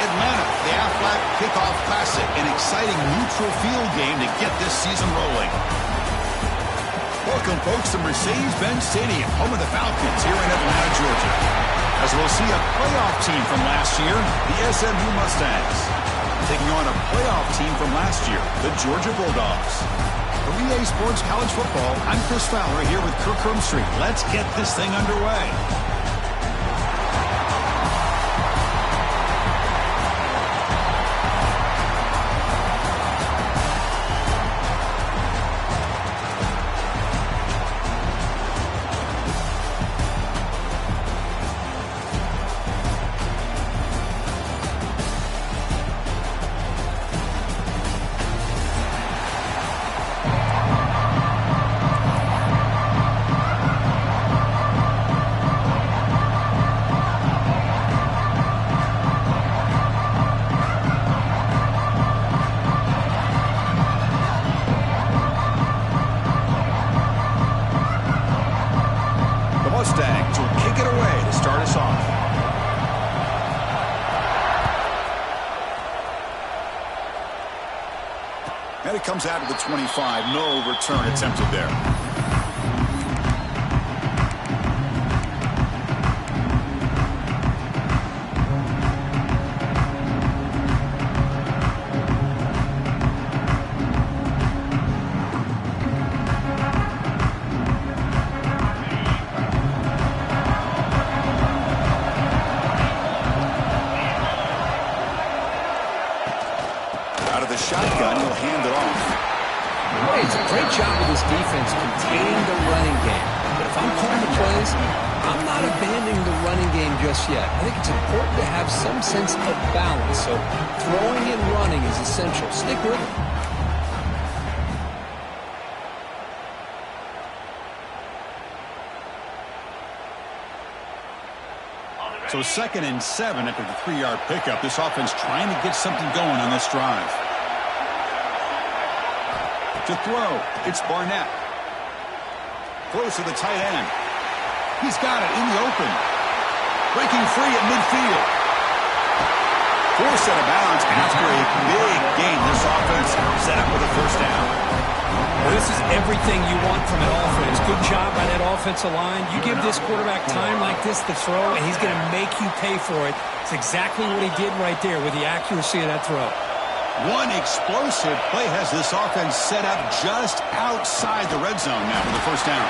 Atlanta, the Aflac Kickoff Classic, an exciting neutral field game to get this season rolling. Welcome, folks, to Mercedes-Benz Stadium, home of the Falcons here in Atlanta, Georgia. As we'll see a playoff team from last year, the SMU Mustangs, taking on a playoff team from last year, the Georgia Bulldogs. For EA Sports College Football, I'm Chris Fowler here with Kirk Street. Let's get this thing underway. Mustangs will kick it away to start us off. And it comes out to the 25. No return attempted there. The shotgun, he'll hand it off. Hey, it's a great job with this defense containing the running game. But if I'm calling the plays, I'm not abandoning the running game just yet. I think it's important to have some sense of balance. So throwing and running is essential. Stick with it. So 2nd and 7 after the 3-yard pickup. This offense trying to get something going on this drive. To throw, it's Barnett. Close to the tight end. He's got it in the open. Breaking free at midfield. Forced out of bounds after a big gain. This offense set up with a first down. Well, this is everything you want from an offense. Good job by that offensive line. You give this quarterback time like this to throw, and he's going to make you pay for it. It's exactly what he did right there with the accuracy of that throw. One explosive play has this offense set up just outside the red zone now for the first down.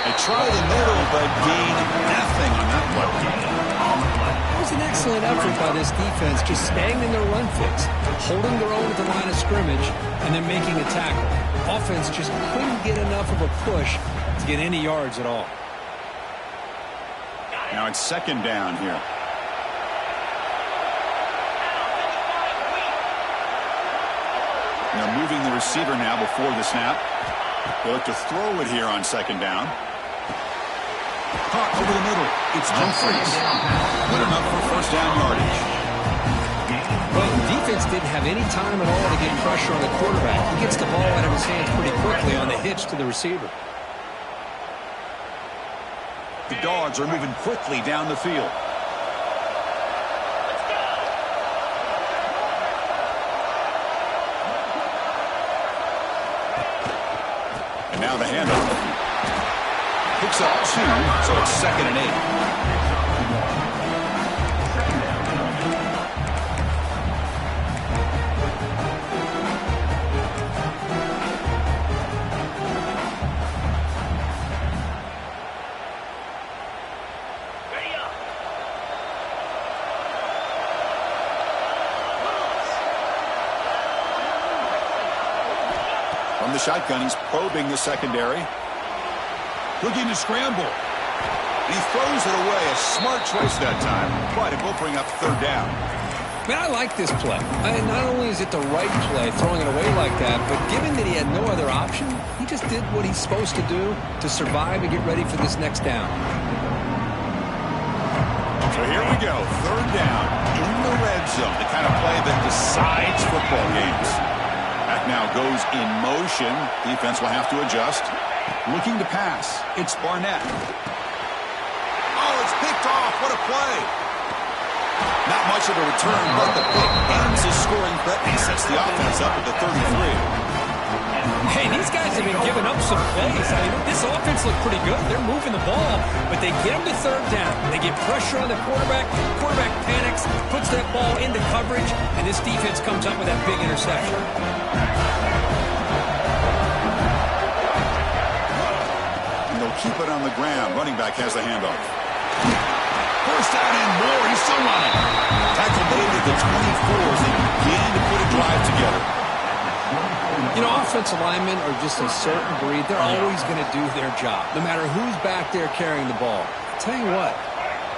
They try the middle, but gain nothing on that play. It was an excellent effort by this defense, just staying in their run fix, holding their own at the line of scrimmage, and then making a tackle. Offense just couldn't get enough of a push to get any yards at all. Now it's 2nd down here. They're moving the receiver now before the snap. They look to throw it here on 2nd down. Caught over the middle. It's Humphreys. Good enough for first down yardage. Well, the defense didn't have any time at all to get pressure on the quarterback. He gets the ball out of his hands pretty quickly on the hitch to the receiver. The Dogs are moving quickly down the field. And now the handoff. Picks up 2, so it's 2nd and 8. From the shotgun, he's probing the secondary. Looking to scramble. He throws it away. A smart choice that time. But it will bring up 3rd down. Man, I like this play. Not only is it the right play, throwing it away like that, but given that he had no other option, he just did what he's supposed to do to survive and get ready for this next down. So here we go. 3rd down in the red zone. The kind of play that decides football games. Back now goes in motion. Defense will have to adjust. Looking to pass. It's Barnett. Oh, it's picked off. What a play. Not much much of a return, but the pick ends his scoring threat and sets the offense up at the 33. Hey, these guys have been giving up some plays. I mean, this offense looked pretty good. They're moving the ball, but they get them to third down. They get pressure on the quarterback. Quarterback panics, puts that ball into coverage, and this defense comes up with that big interception. And they'll keep it on the ground. Running back has the handoff. First down and more. He's still running. Tackle made at the 24 as they begin to put a drive together. You know, offensive linemen are just a certain breed. They're always going to do their job, no matter who's back there carrying the ball. I'll tell you what,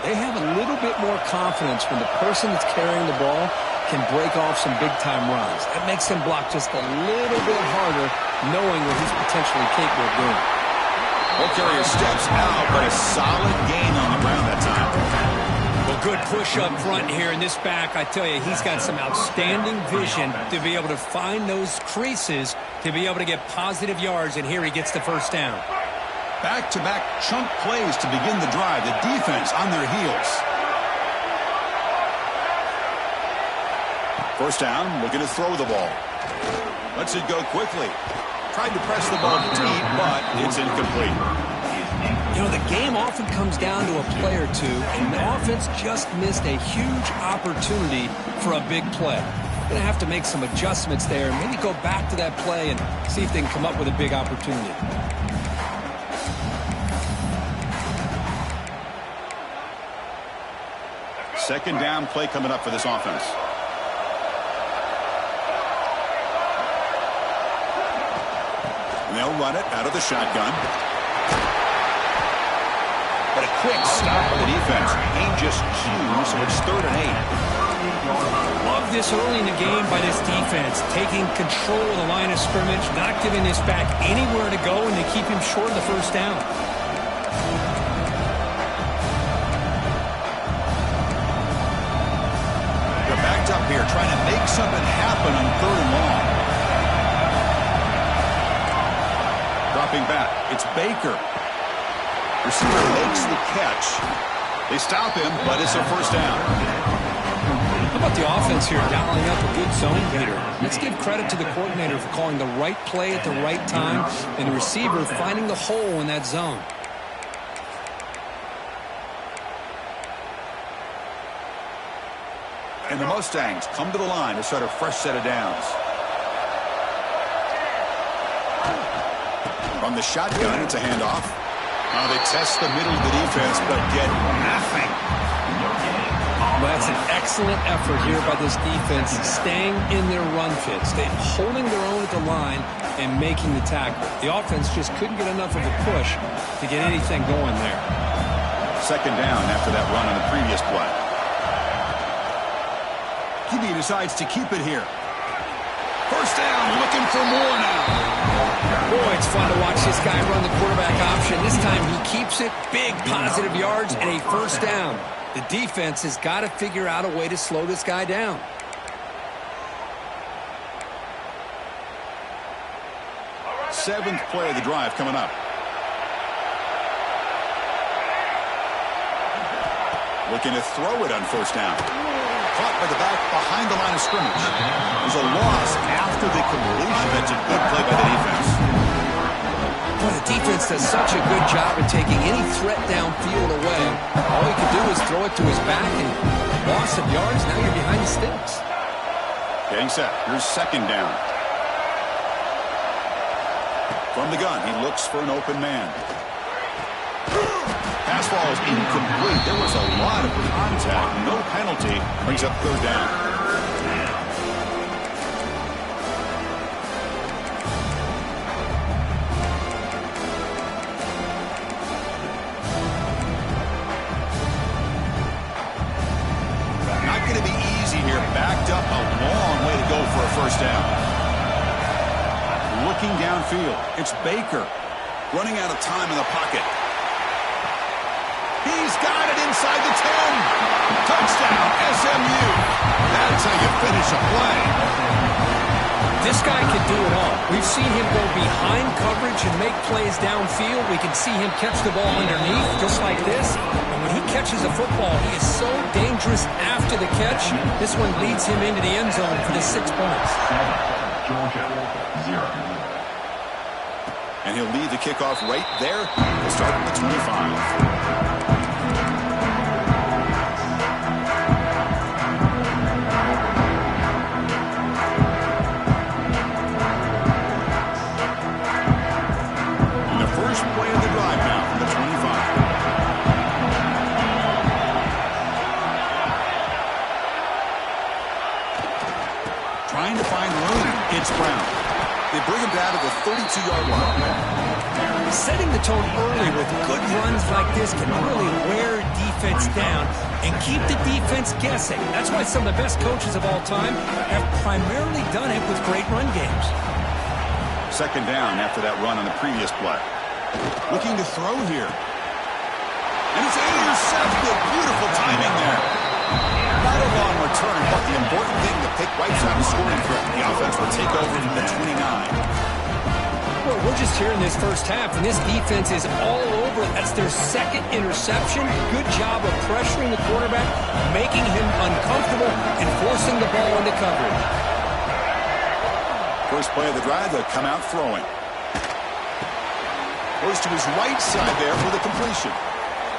they have a little bit more confidence when the person that's carrying the ball can break off some big-time runs. That makes them block just a little bit harder, knowing what he's potentially capable of doing. Ball carrier steps out, but a solid gain on the ground that time. Well, good push up front here in this back. I tell you, he's got some outstanding vision to be able to find those creases, to be able to get positive yards, and here he gets the first down. Back-to-back chunk plays to begin the drive. The defense on their heels. First down, looking to throw the ball. Lets it go quickly. Tried to press the ball deep, but it's incomplete. You know, the game often comes down to a play or two, and the offense just missed a huge opportunity for a big play. Going to have to make some adjustments there, and maybe go back to that play and see if they can come up with a big opportunity. Second down play coming up for this offense. And they'll run it out of the shotgun. But a quick stop by the defense. Gain just 2, so it's 3rd and 8. Love this early in the game by this defense, taking control of the line of scrimmage, not giving this back anywhere to go, and they keep him short of the first down. They're backed up here, trying to make something happen on 3rd and long. Dropping back, it's Baker. Receiver makes the catch. They stop him, but it's a first down. How about the offense here dialing up a good zone beater? Let's give credit to the coordinator for calling the right play at the right time and the receiver finding the hole in that zone. And the Mustangs come to the line to start a fresh set of downs. From the shotgun, it's a handoff. Now they test the middle of the defense, but get nothing. Well, that's an excellent effort here by this defense, staying in their run fit, holding their own at the line and making the tackle. The offense just couldn't get enough of a push to get anything going there. Second down after that run on the previous play. QB decides to keep it here. First down, looking for more now. Boy, it's fun to watch this guy run the quarterback option. This time he keeps it, big positive yards, and a first down. The defense has got to figure out a way to slow this guy down. Seventh play of the drive coming up. Looking to throw it on first down. Caught by the back behind the line of scrimmage. There's a loss after the completion. That's a good play by the defense. Well, the defense does such a good job of taking any threat downfield away. All he can do is throw it to his back, and loss of yards, now you're behind the sticks. Getting set. Here's second down. From the gun, he looks for an open man. Pass ball is incomplete. There was a lot of contact. No penalty. Brings up third down. Not going to be easy here. Backed up a long way to go for a first down. Looking downfield. It's Baker. Running out of time in the pocket. He's got it inside the 10. Touchdown, SMU. That's how you finish a play. This guy can do it all. We've seen him go behind coverage and make plays downfield. We can see him catch the ball underneath, just like this. And when he catches a football, he is so dangerous after the catch. This one leads him into the end zone for the 6 points. Georgia, 0. And he'll lead the kickoff right there. He'll start at the 25. Play of the drive now from the 25. Trying to find room. It's Brown. They bring him down to the 32-yard line. Setting the tone early with good runs like this can really wear defense down and keep the defense guessing. That's why some of the best coaches of all time have primarily done it with great run games. Second down after that run on the previous play. Looking to throw here. And it's intercepted. Beautiful timing there. Not a long return, but the important thing, the pick right side of scoring threat. The offense will take over from the 29. Well, we're just here in this first half, and this defense is all over. That's their second interception. Good job of pressuring the quarterback, making him uncomfortable, and forcing the ball into coverage. First play of the drive, they'll come out throwing. Goes to his right side there for the completion.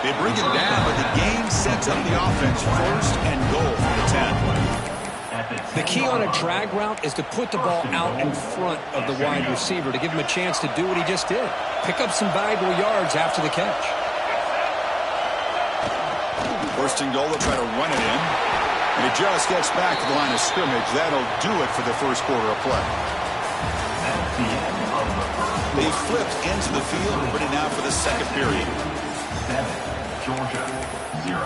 They bring him down, but the game sets up the offense. First and goal for the 10. The key on a drag route is to put the ball out in front of the wide receiver to give him a chance to do what he just did. Pick up some valuable yards after the catch. First and goal, they'll try to run it in. And it just gets back to the line of scrimmage. That'll do it for the first quarter of play. They flipped into the field, ready now for the second period. 7, Georgia, 0.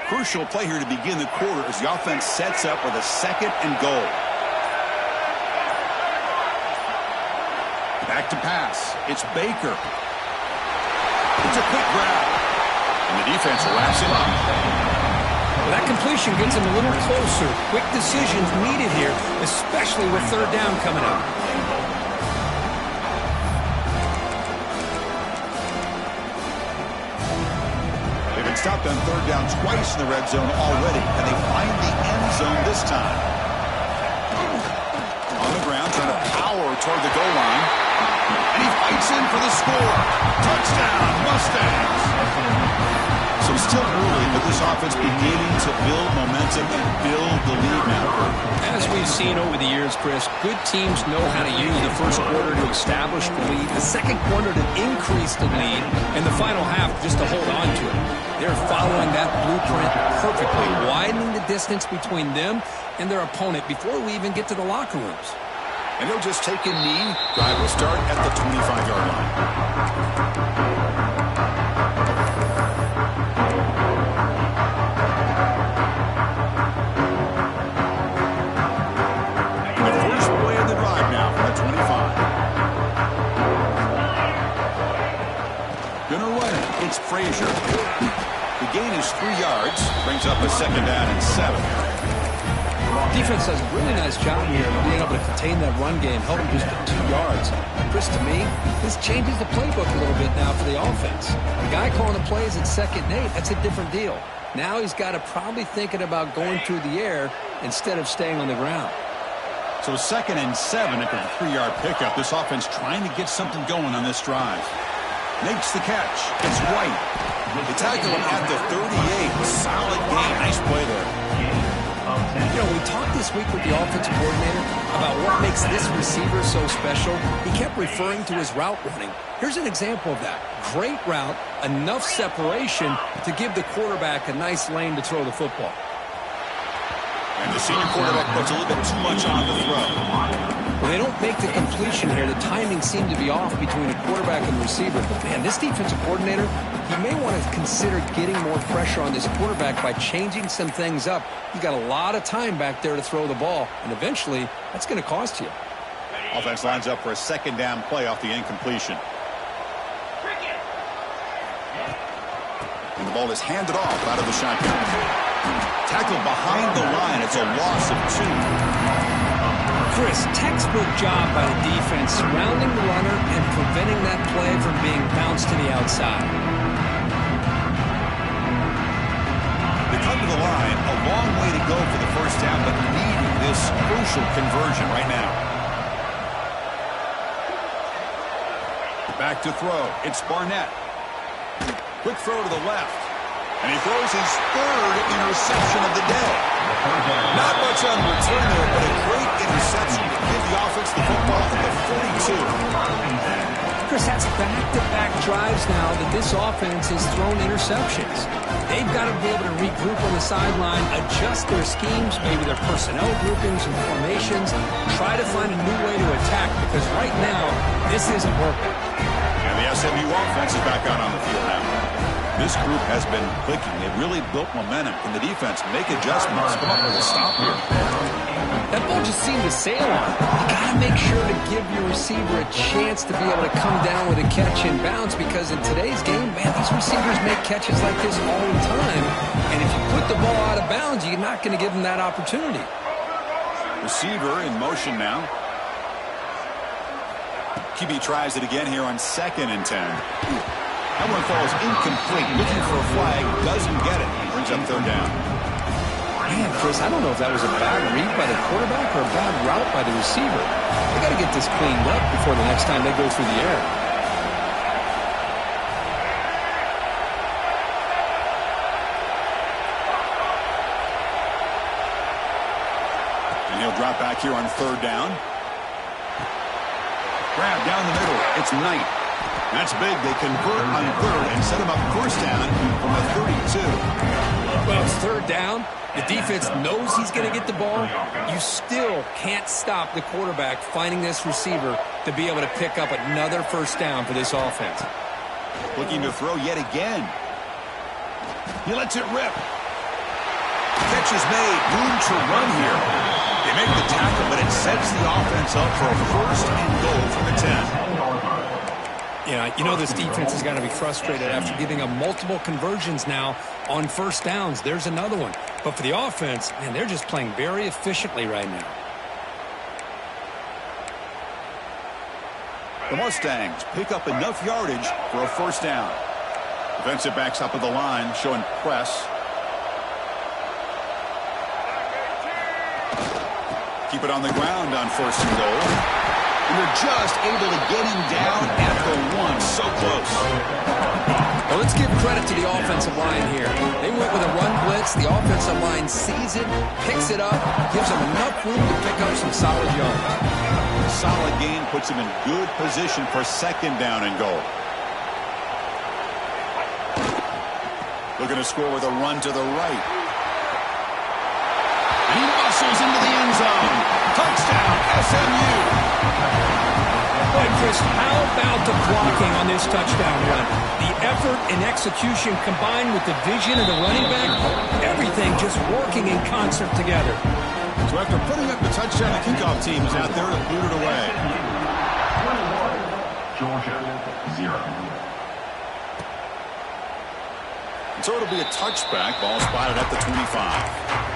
Crucial play here to begin the quarter as the offense sets up with a second and goal. Back to pass. It's Baker. It's a quick grab. And the defense wraps him up. Well, that completion gets him a little closer. Quick decisions needed here, especially with third down coming up. Stopped on third down twice in the red zone already, and they find the end zone this time. On the ground, trying to power toward the goal line. And he fights in for the score. Touchdown, Mustangs. So still early, but this offense beginning to build momentum and build the lead now. As we've seen over the years, Chris, good teams know how to use the first quarter to establish the lead, the second quarter to increase the lead, and the final half just to hold on to it. They're following that blueprint perfectly, widening the distance between them and their opponent before we even get to the locker rooms. And he'll just take a knee. Drive will start at the 25-yard line. It's Frazier. The gain is 3 yards. Brings up a second down and 7. Defense does a really nice job here of being able to contain that run game, help him just to 2 yards. Chris, to me, this changes the playbook a little bit now for the offense. The guy calling the plays at 2nd and 8, that's a different deal. Now he's got to probably thinking about going through the air instead of staying on the ground. So 2nd and 7 after the 3-yard pickup. This offense trying to get something going on this drive. Makes the catch. It's White. They tackle him at the 38. Solid game. Nice play there. You know, we talked this week with the offensive coordinator about what makes this receiver so special. He kept referring to his route running. Here's an example of that. Great route, enough separation to give the quarterback a nice lane to throw the football. And the senior quarterback puts a little bit too much on the throw. Well, they don't make the completion here. The timing seemed to be off between the quarterback and the receiver. But, man, this defensive coordinator, he may want to consider getting more pressure on this quarterback by changing some things up. He's got a lot of time back there to throw the ball, and eventually that's going to cost you. Offense lines up for a second down play off the incompletion. And the ball is handed off out of the shotgun. Tackled behind the line. It's a loss of 2. Chris, textbook job by the defense surrounding the runner and preventing that play from being bounced to the outside. They come to the line, a long way to go for the first down, but needing this crucial conversion right now. Back to throw. It's Barnett. Quick throw to the left. And he throws his 3rd interception of the day. Not much on return there, but a great interception to give the offense the football at the 42. Chris, that's back-to-back drives now that this offense has thrown interceptions. They've got to be able to regroup on the sideline, adjust their schemes, maybe their personnel groupings and formations, try to find a new way to attack, because right now, this isn't working. And the SMU offense is back out on the field now. This group has been clicking. They've really built momentum. Can the defense make adjustments? Come up with a stop here. That ball just seemed to sail on. You got to make sure to give your receiver a chance to be able to come down with a catch and bounce, because in today's game, man, these receivers make catches like this all the time. And if you put the ball out of bounds, you're not going to give them that opportunity. Receiver in motion now. QB tries it again here on 2nd and 10. That one falls incomplete. Looking for a flag. Doesn't get it. Brings up 3rd down. Man, Chris, I don't know if that was a bad read by the quarterback or a bad route by the receiver. They got to get this cleaned up before the next time they go through the air. And he'll drop back here on 3rd down. Grab down the middle. It's Knight. That's big. They convert on 3rd and set him up first down from the 32. Well, it's 3rd down. The defense knows he's going to get the ball. You still can't stop the quarterback finding this receiver to be able to pick up another first down for this offense. Looking to throw yet again. He lets it rip. Catch is made. Room to run here. They make the tackle, but it sets the offense up for a 1st and goal from the 10. Yeah, you know this defense has got to be frustrated after giving up multiple conversions now on first downs. There's another one. But for the offense, man, they're just playing very efficiently right now. The Mustangs pick up enough yardage for a first down. Defensive backs up at the line, showing press. Keep it on the ground on 1st and goal. And they're just able to get him down at the 1. So close. Well, let's give credit to the offensive line here. They went with a run blitz. The offensive line sees it, picks it up, gives them enough room to pick up some solid yards. Solid gain puts him in good position for 2nd down and goal. Looking to score with a run to the right. And he muscles into the end zone. Touchdown, SMU. Boy, Chris, how about the blocking on this touchdown run? The effort and execution combined with the vision of the running back, everything just working in concert together. So after putting up the touchdown, the kickoff team is out there to boot it away. Georgia, 0. And so it'll be a touchback. Ball spotted at the 25.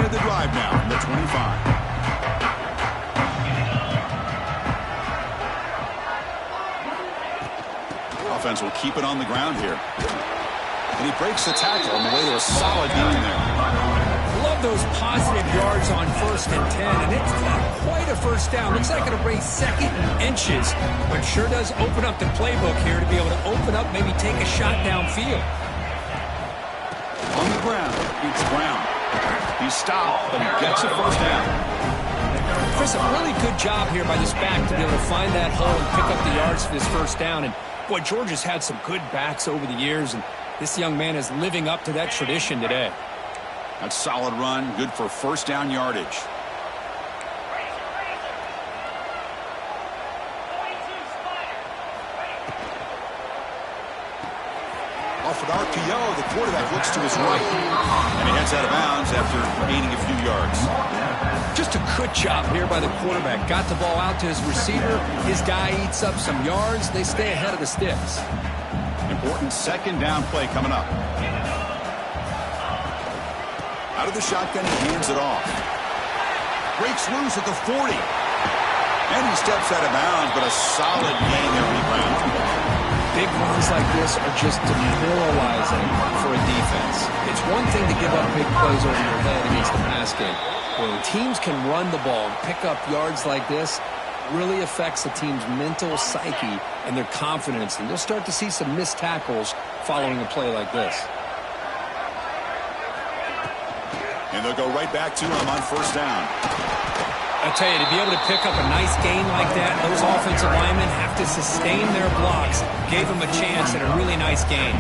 The drive now from the 25. Offense will keep it on the ground here. And he breaks the tackle on the way to a solid gain there. Love those positive yards on 1st and 10, and it's not quite a first down. Looks like it'll bring 2nd and inches, but sure does open up the playbook here to be able to open up, maybe take a shot downfield. On the ground, it's Brown. He stopped, but he gets a first down. Chris, a really good job here by this back to be able to find that hole and pick up the yards for this first down. And Boy, Georgia's had some good backs over the years, and this young man is living up to that tradition today. That's a solid run, good for first down yardage. Off an RPO, the quarterback looks to his right, and he heads out of bounds after gaining a few yards. Just a good job here by the quarterback. Got the ball out to his receiver. His guy eats up some yards. They stay ahead of the sticks. Important second down play coming up. Out of the shotgun, he hands it off. Breaks loose at the 40. And he steps out of bounds, but a solid gain there rebound. Big runs like this are just demoralizing for a defense. It's one thing to give up big plays over your head against the pass game. When teams can run the ball and pick up yards like this, it really affects the team's mental psyche and their confidence. And you'll start to see some missed tackles following a play like this. And they'll go right back to him on first down. I tell you, to be able to pick up a nice gain like that, those offensive linemen have to sustain their blocks. Gave them a chance at a really nice gain.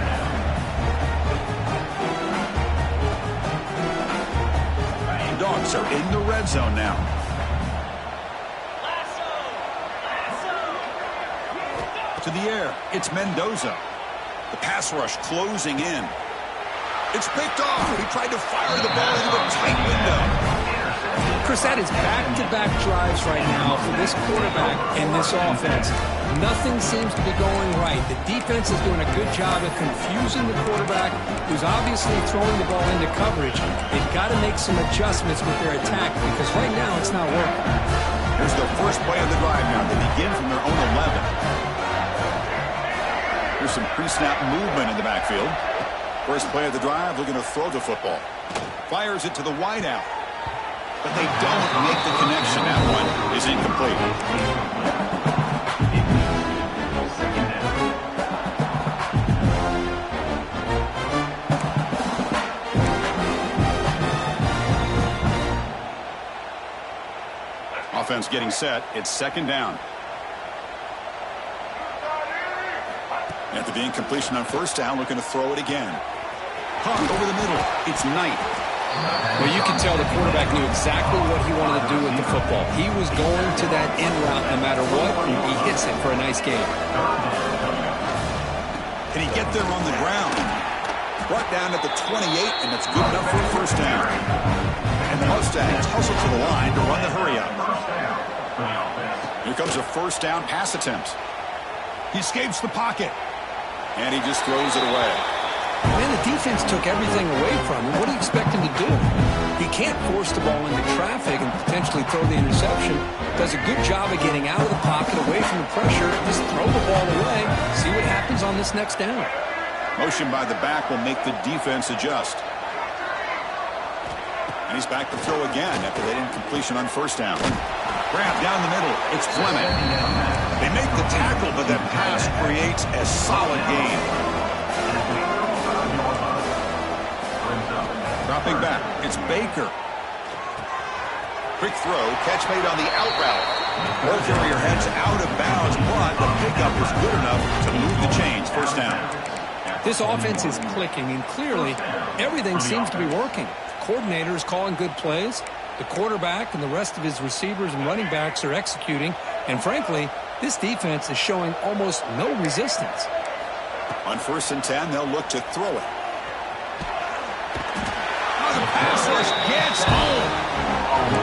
The Dogs are in the red zone now. To the air, it's Mendoza. The pass rush closing in. It's picked off. He tried to fire the ball into a tight window. Chris, that is back-to-back drives right now for this quarterback and this offense. Nothing seems to be going right. The defense is doing a good job of confusing the quarterback, who's obviously throwing the ball into coverage. They've got to make some adjustments with their attack because right now it's not working. Here's the first play of the drive now. They begin from their own 11. Here's some pre-snap movement in the backfield. First play of the drive, looking to throw the football. Fires it to the wideout. But they don't make the connection. That one is incomplete. Offense getting set. It's second down. After the incompletion on first down, looking to throw it again. Caught over the middle. It's Knight. Well, you can tell the quarterback knew exactly what he wanted to do with the football. He was going to that in route no matter what, and he hits it for a nice gain. Can he get there on the ground? Brought down at the 28, and that's good enough for a first down. And the Mustangs hustle to the line to run the hurry-up. Here comes a first down pass attempt. He escapes the pocket, and he just throws it away. Man, the defense took everything away from him. What do you expect him to do? He can't force the ball into traffic and potentially throw the interception. Does a good job of getting out of the pocket, away from the pressure. Just throw the ball away. See what happens on this next down. Motion by the back will make the defense adjust. And he's back to throw again after that incompletion on first down. Grab down the middle. It's Fleming. They make the tackle, but that pass creates a solid gain. Dropping back, it's Baker. Quick throw, catch made on the out route. Ball carrier heads out of bounds, but the pickup was good enough to move the chains. First down. This offense is clicking, and clearly everything seems to be working. The coordinator is calling good plays. The quarterback and the rest of his receivers and running backs are executing. And frankly, this defense is showing almost no resistance. On 1st and 10, they'll look to throw it. The pass rush gets home.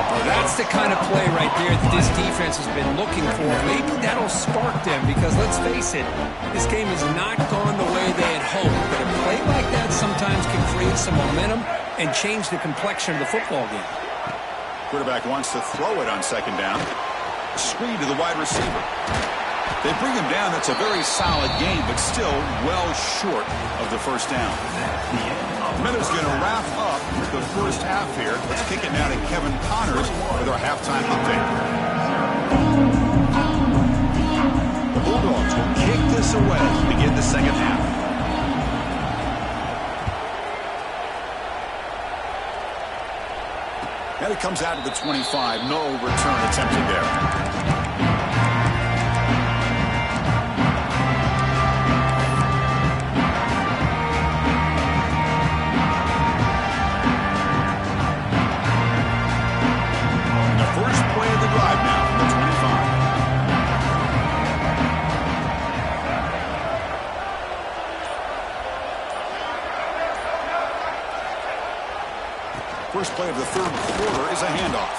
Well, that's the kind of play right there that this defense has been looking for. Maybe that'll spark them because, let's face it, this game has not gone the way they had hoped. But a play like that sometimes can create some momentum and change the complexion of the football game. Quarterback wants to throw it on second down. Screen to the wide receiver. They bring him down. That's a very solid game, but still well short of the first down. Miller's going to wrap up the first half here. Let's kick it now to Kevin Connors with our halftime update. The Bulldogs will kick this away to begin the second half. And it comes out to the 25. No return attempted there. First play of the third quarter is a handoff.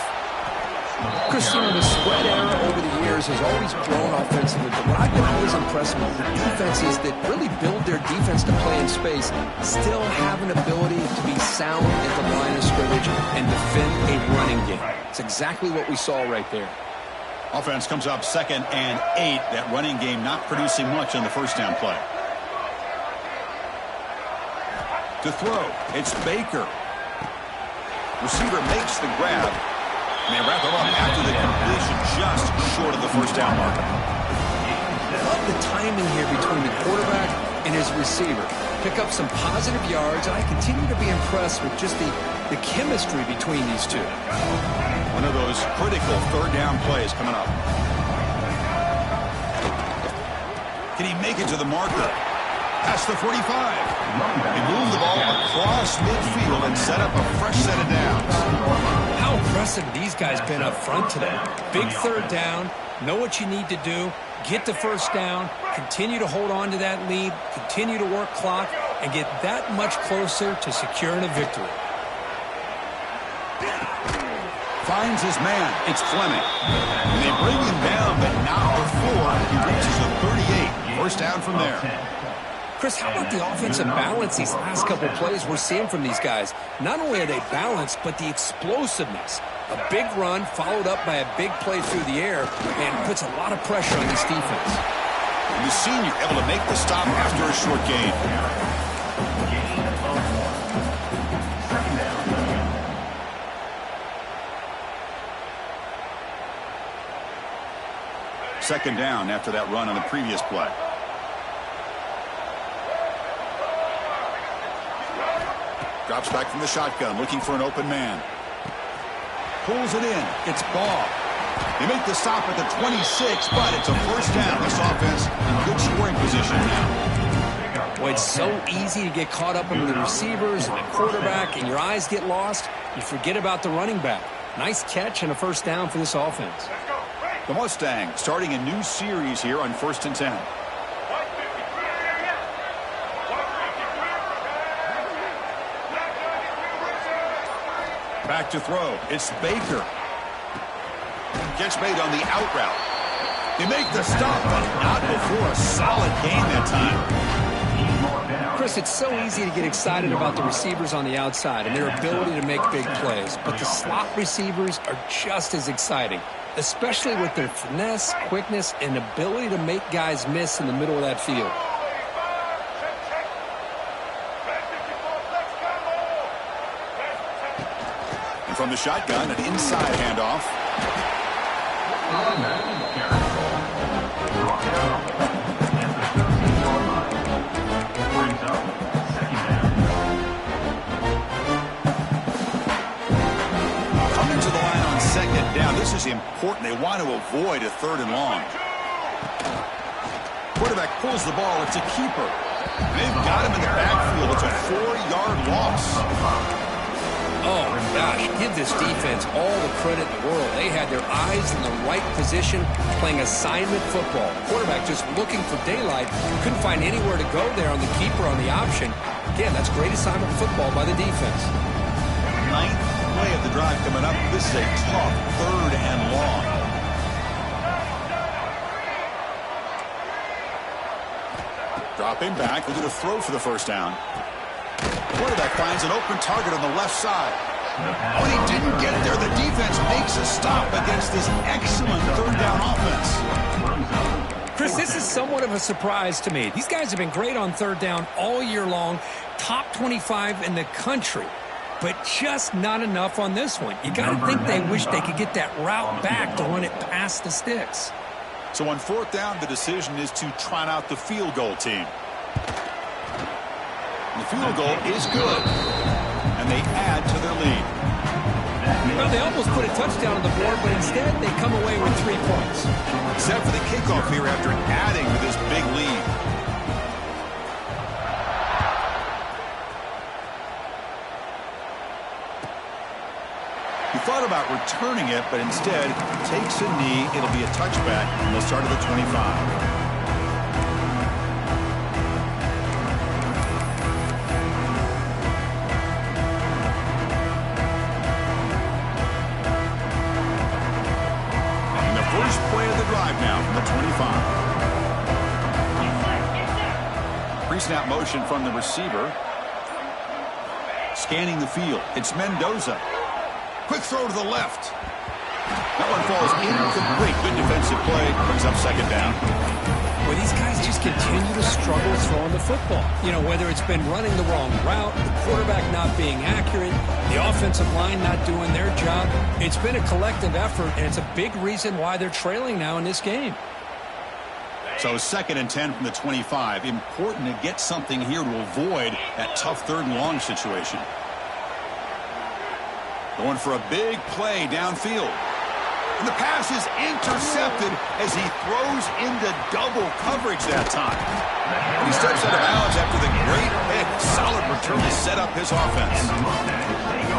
Chris, the spread era over the years has always grown offensively, but what I've been always impressed with the defenses that really build their defense to play in space still have an ability to be sound at the line of scrimmage and defend a running game. It's exactly what we saw right there. Offense comes up 2nd and 8. That running game not producing much on the first down play. To throw, it's Baker. Receiver makes the grab. And they wrap him up after the completion just short of the first down marker. Love the timing here between the quarterback and his receiver. Pick up some positive yards, and I continue to be impressed with just the chemistry between these two. One of those critical third down plays coming up. Can he make it to the marker? Past the 45. He moved the ball across midfield and set up a fresh set of downs. How impressive these guys been up front today. Big third down, know what you need to do, get the first down, continue to hold on to that lead, continue to work clock, and get that much closer to securing a victory. Finds his man. It's Fleming. And they bring him down, but not before he reaches the 38. First down from there. Chris, how about the offensive balance these last couple of plays we're seeing from these guys? Not only are they balanced, but the explosiveness. A big run followed up by a big play through the air and puts a lot of pressure on this defense. And the senior able to make the stop after a short gain. Second down after that run on the previous play. Drops back from the shotgun, looking for an open man. Pulls it in. It's Ball. They make the stop at the 26, but it's a first down. This offense in good scoring position now. Boy, it's so easy to get caught up in the receivers and the quarterback, and your eyes get lost. You forget about the running back. Nice catch and a first down for this offense. The Mustangs starting a new series here on 1st and 10. Back to throw. It's Baker. Gets made on the out route. They make the stop, but not before a solid gain that time. Chris, it's so easy to get excited about the receivers on the outside and their ability to make big plays, but the slot receivers are just as exciting, especially with their finesse, quickness, and ability to make guys miss in the middle of that field. And from the shotgun, an inside handoff. Coming to the line on second down. This is important. They want to avoid a 3rd and long. Quarterback pulls the ball. It's a keeper. They've got him in the backfield. It's a 4-yard loss. Oh, gosh, give this defense all the credit in the world. They had their eyes in the right position, playing assignment football. Quarterback just looking for daylight. Couldn't find anywhere to go there on the keeper on the option. Again, that's great assignment football by the defense. 9th play of the drive coming up. This is a tough 3rd and long. Dropping back. We'll do the throw for the first down. Quarterback finds an open target on the left side. Oh, and he didn't get there. The defense makes a stop against this excellent 3rd down offense. Chris, this is somewhat of a surprise to me. These guys have been great on 3rd down all year long. Top 25 in the country. But just not enough on this one. You got to think they wish they could get that route back to run it past the sticks. So on 4th down, the decision is to trot out the field goal team. The field goal is good, and they add to their lead. Well, they almost put a touchdown on the board, but instead they come away with 3 points. Except for the kickoff here after adding to this big lead. He thought about returning it, but instead takes a knee. It'll be a touchback, and they'll start at the 25. from the 25. Pre-snap motion from the receiver. Scanning the field. It's Mendoza. Quick throw to the left. That one falls incomplete. Good defensive play. Brings up second down. Well, these guys just continue to struggle throwing the football. You know, whether it's been running the wrong route, the quarterback not being accurate, the offensive line not doing their job. It's been a collective effort, and it's a big reason why they're trailing now in this game. So 2nd and 10 from the 25. Important to get something here to avoid that tough 3rd and long situation. Going for a big play downfield. And the pass is intercepted as he throws into double coverage that time. And he steps out of bounds after the great pick. Solid return to set up his offense.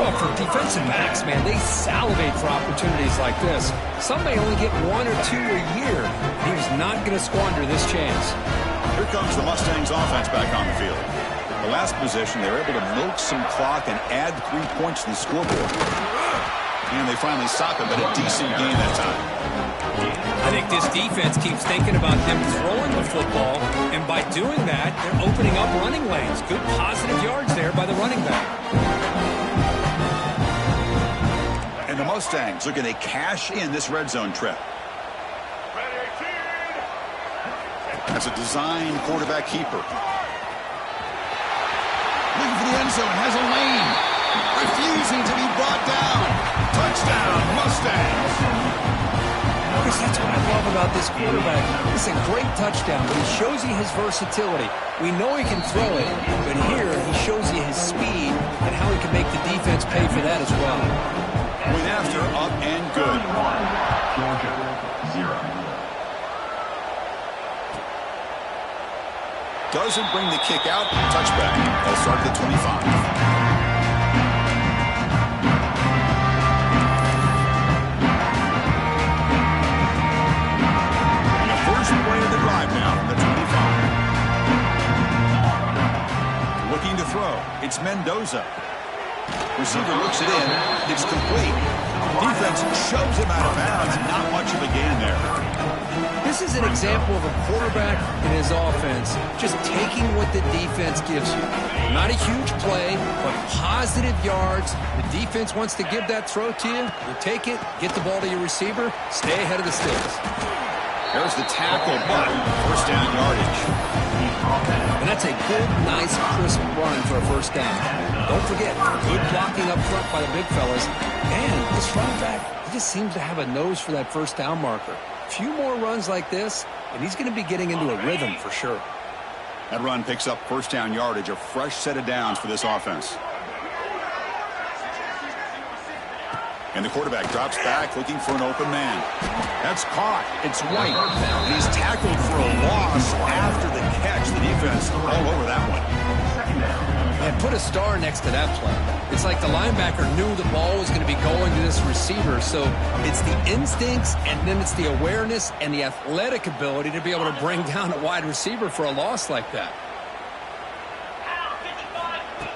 Well, for defensive backs, man, they salivate for opportunities like this. Some may only get 1 or 2 a year. He was not going to squander this chance. Here comes the Mustangs offense back on the field. The last possession, they were able to milk some clock and add 3 points to the scoreboard. And they finally stop it, but a decent game that time. I think this defense keeps thinking about them throwing the football, and by doing that, they're opening up running lanes. Good positive yards there by the running back. And the Mustangs looking to cash in this red zone trip. That's a designed quarterback keeper. Looking for the end zone, has a lane. Refusing to be brought down. Touchdown, Mustangs. Because that's what I love about this quarterback. It's a great touchdown, but he shows you his versatility. We know he can throw it, but here he shows you his speed and how he can make the defense pay for that as well. Went after, up and good. Georgia, 0. Doesn't bring the kick out. Touchback. They'll start at the 25. Looking to throw. It's Mendoza. Receiver looks it in. It's complete. Defense shoves him out of bounds. Not much of a gain there. This is an example of a quarterback in his offense just taking what the defense gives you. Not a huge play, but positive yards. The defense wants to give that throw to you. You take it, get the ball to your receiver, stay ahead of the sticks. There's the tackle, but 1st down yardage. And that's a good, nice, crisp run for a 1st down. Don't forget, good blocking up front by the big fellas. And this running back, he just seems to have a nose for that 1st down marker. A few more runs like this, and he's going to be getting into a rhythm for sure. That run picks up 1st down yardage, a fresh set of downs for this offense. And the quarterback drops back looking for an open man. That's caught. It's White. And he's tackled for a loss after the catch. The defense all over that one. And put a star next to that play. It's like the linebacker knew the ball was going to be going to this receiver. So it's the instincts, and then it's the awareness and the athletic ability to be able to bring down a wide receiver for a loss like that.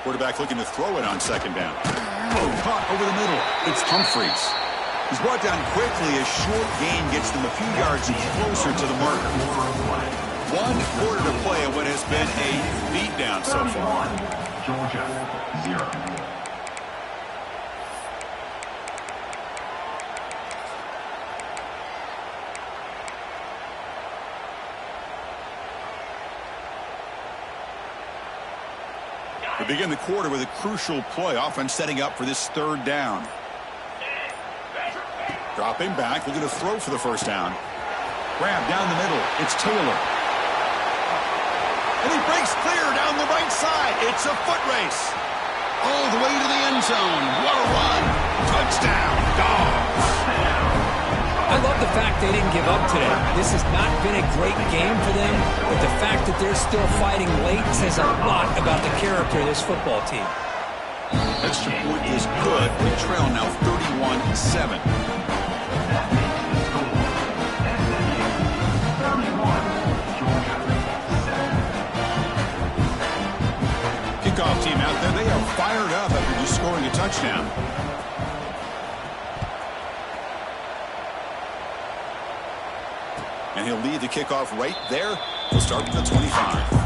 Quarterback looking to throw it on 2nd down. Caught over the middle. It's Humphreys. He's brought down quickly. A short gain gets them a few yards closer to the marker. 1 quarter to play in what has been a beatdown so far. Georgia, 0. We begin the quarter with a crucial play. Offense setting up for this 3rd down. Dropping back, looking to throw for the 1st down. Grab down the middle. It's Taylor. And he breaks clear down the right side. It's a foot race. All the way to the end zone. What a run. Touchdown, Dogs. I love the fact they didn't give up today. This has not been a great game for them, but the fact that they're still fighting late says a lot about the character of this football team. Extra point is good. We trail now 31-7. Kickoff team out there. They are fired up after just scoring a touchdown. And And he'll lead the kickoff right there. He'll start from the 25.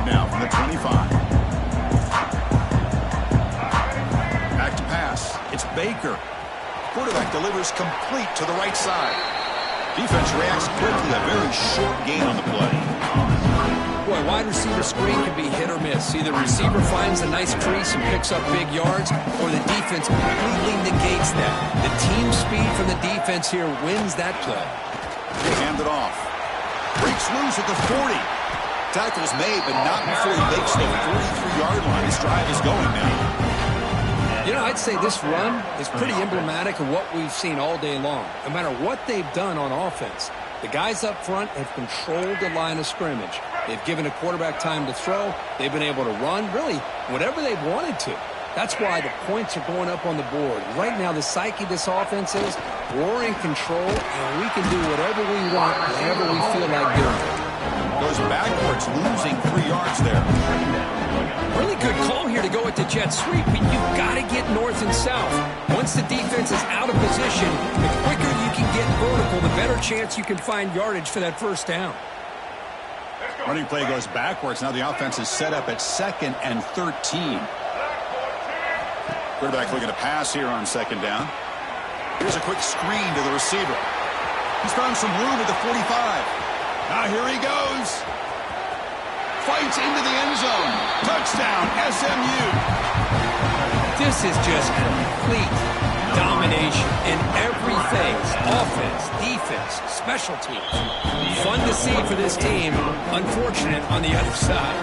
Now from the 25. Back to pass. It's Baker. Quarterback delivers complete to the right side. Defense reacts quickly. A very short gain on the play. Boy, wide receiver screen can be hit or miss. Either receiver finds a nice crease and picks up big yards, or the defense completely negates that. The team speed from the defense here wins that play. They hand it off. Breaks loose at the 40. Tackle's made, but not before he makes the 43-yard line. His drive is going now. You know, I'd say this run is pretty emblematic of what we've seen all day long. No matter what they've done on offense, the guys up front have controlled the line of scrimmage. They've given a quarterback time to throw. They've been able to run, really, whatever they've wanted to. That's why the points are going up on the board. Right now, the psyche of this offense is we're in control, and we can do whatever we want, whenever we feel like doing it. Goes backwards, losing 3 yards there. Really good call here to go with the jet sweep, but you've got to get north and south. Once the defense is out of position, the quicker you can get vertical, the better chance you can find yardage for that first down. Running play goes backwards. Now the offense is set up at 2nd and 13. Quarterback looking to pass here on 2nd down. Here's a quick screen to the receiver. He's found some room at the 45. Now here he goes. Fights into the end zone. Touchdown, SMU. This is just complete domination in every phase. Offense, defense, special teams. Fun to see for this team. Unfortunate on the other side.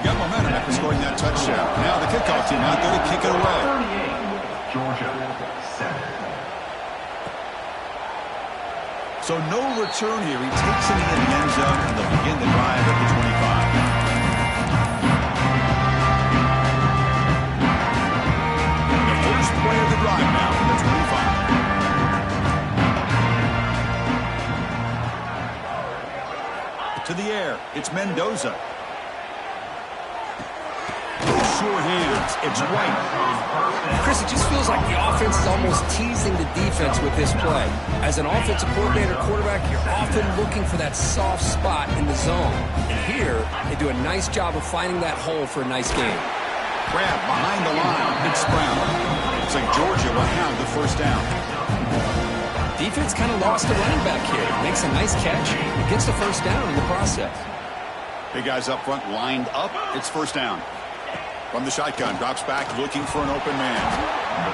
Got momentum after scoring that touchdown. Now the kickoff team out there to kick it away. Georgia, 7. So no return here. He takes it into the end zone, and they'll begin the drive at the 25. The first play of the drive now from the 25. To the air. It's Mendoza. Sure hands. It's White. Chris, it just feels like the offense is almost teasing the defense with this play. As an offensive coordinator, quarterback, you're often looking for that soft spot in the zone. And here, they do a nice job of finding that hole for a nice game. Grab behind the line. It's Brown. Looks like Georgia will have the first down. Defense kind of lost the running back here. Makes a nice catch and gets the first down in the process. Big guys up front lined up. It's first down. From the shotgun, drops back looking for an open man.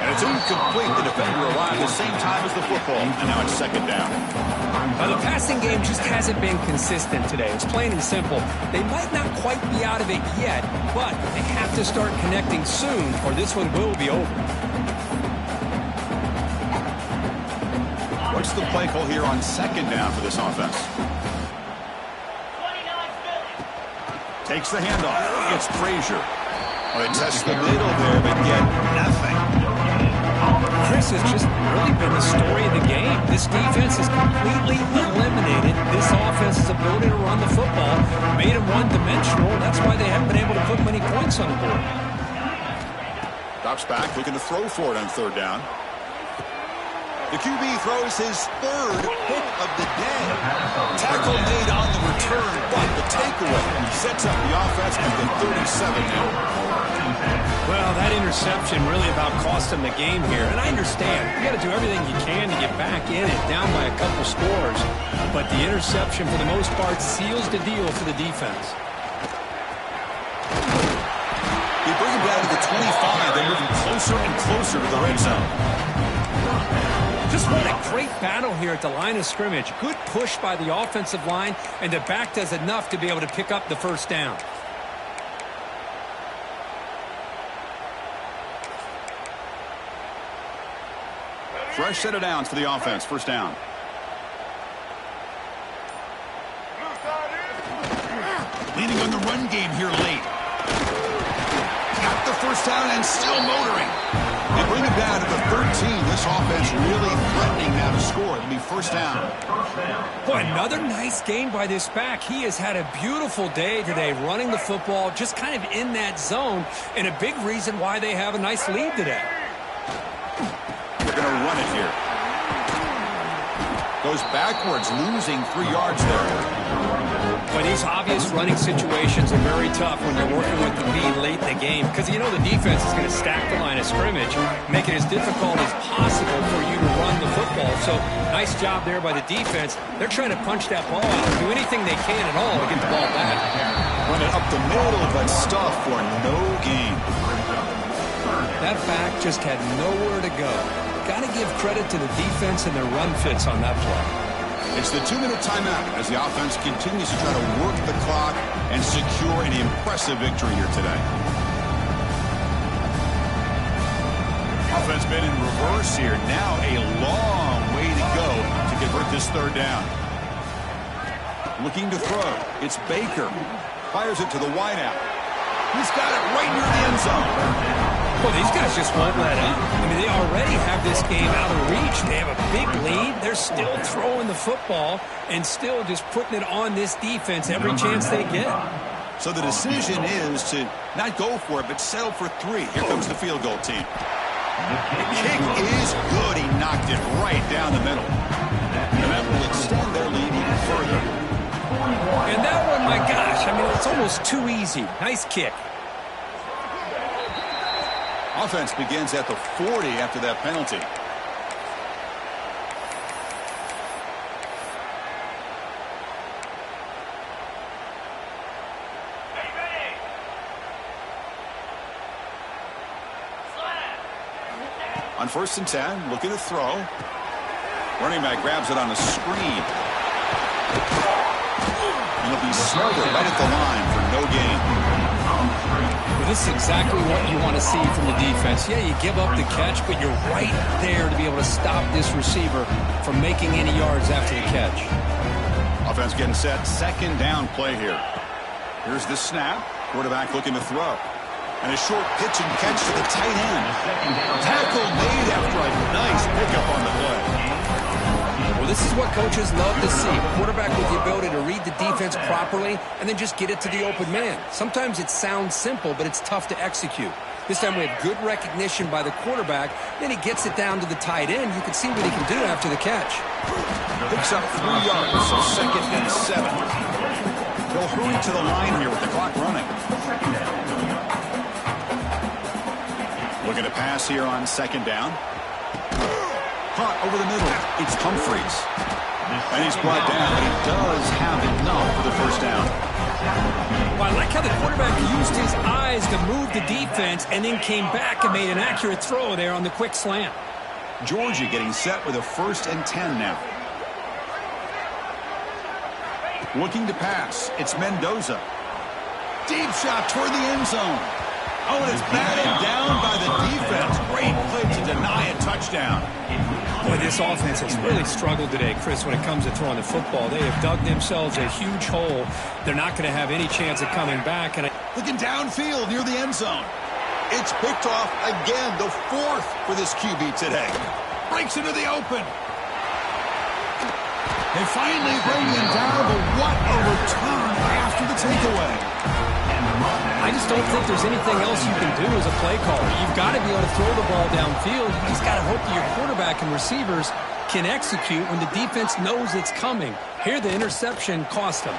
And it's incomplete. The defender arrived at the same time as the football. And now it's 2nd down. Well, the passing game just hasn't been consistent today. It's plain and simple. They might not quite be out of it yet, but they have to start connecting soon or this one will be over. What's the play call here on 2nd down for this offense? Takes the handoff. It's Frazier. Well, they test the middle there, but get nothing. Chris has just really been the story of the game. This defense has completely eliminated this offense's ability to run the football, made them one-dimensional, and that's why they haven't been able to put many points on the board. Drops back, looking to throw for it on 3rd down. The QB throws his 3rd hit of the day. Tackle made on the return, but the takeaway sets up the offense at the 37 now. Well, that interception really about cost them the game here. And I understand. You got to do everything you can to get back in it, down by a couple scores. But the interception, for the most part, seals the deal for the defense. They bring him down to the 25. They're moving closer and closer to the red zone. Just what a great battle here at the line of scrimmage. Good push by the offensive line, and the back does enough to be able to pick up the first down. Fresh set of downs for the offense. First down. Leaning on the run game here late. Got the first down and still motoring. They bring him down to the 13. This offense really threatening now to score. It'll be first down. Boy, another nice game by this back. He has had a beautiful day today running the football, just kind of in that zone, and a big reason why they have a nice lead today. They're going to run it here. Goes backwards, losing 3 yards there. But these obvious running situations are very tough when you're working with the lead late in the game, because you know the defense is going to stack the line of scrimmage, make it as difficult as possible for you to run the football. So nice job there by the defense. They're trying to punch that ball out, do anything they can at all to get the ball back. Run it up the middle, but stuff for no gain. That back just had nowhere to go. Got to give credit to the defense and their run fits on that play. It's the 2-minute timeout as the offense continues to try to work the clock and secure an impressive victory here today. Offense been in reverse here. Now a long way to go to convert this third down. Looking to throw. It's Baker. Fires it to the wideout. He's got it right near the end zone. Well, these guys just won't let up. I mean, they already have this game out of reach. They have a big lead. They're still throwing the football and still just putting it on this defense every chance they get. So the decision is to not go for it, but settle for 3. Here comes the field goal team. The kick is good. He knocked it right down the middle. And that will extend their lead even further. And that one, my gosh, I mean, it's almost too easy. Nice kick. Offense begins at the 40 after that penalty. On 1st and 10, looking to throw. Running back grabs it on a screen. And he'll be smothered right at the line for no gain. Well, this is exactly what you want to see from the defense. Yeah, you give up the catch, but you're right there to be able to stop this receiver from making any yards after the catch. Offense getting set. 2nd down play here. Here's the snap. Quarterback looking to throw. And a short pitch and catch to the tight end. Tackle made after a nice pickup on the play. Well, this is what coaches love to see. Quarterback with the ability to read the defense properly and then just get it to the open man. Sometimes it sounds simple, but it's tough to execute. This time we have good recognition by the quarterback. Then he gets it down to the tight end. You can see what he can do after the catch. Picks up 3 yards, so 2nd and 7. They'll hurry to the line here with the clock running. Looking to pass here on 2nd down. Caught over the middle. It's Humphreys. And he's brought down, but he does have enough for the first down. Well, I like how the quarterback used his eyes to move the defense and then came back and made an accurate throw there on the quick slant. Georgia getting set with a 1st and 10 now. Looking to pass. It's Mendoza. Deep shot toward the end zone. Oh, and it's batted down by the defense. Great play to deny a touchdown. Boy, this offense has really struggled today, Chris, when it comes to throwing the football. They have dug themselves a huge hole. They're not going to have any chance of coming back. And looking downfield near the end zone. It's picked off again, the 4th for this QB today. Breaks into the open. They finally bring him down, but what a return after the takeaway. I just don't think there's anything else you can do as a play caller. You've got to be able to throw the ball downfield. You just got to hope that your quarterback and receivers can execute when the defense knows it's coming. Here, the interception cost them.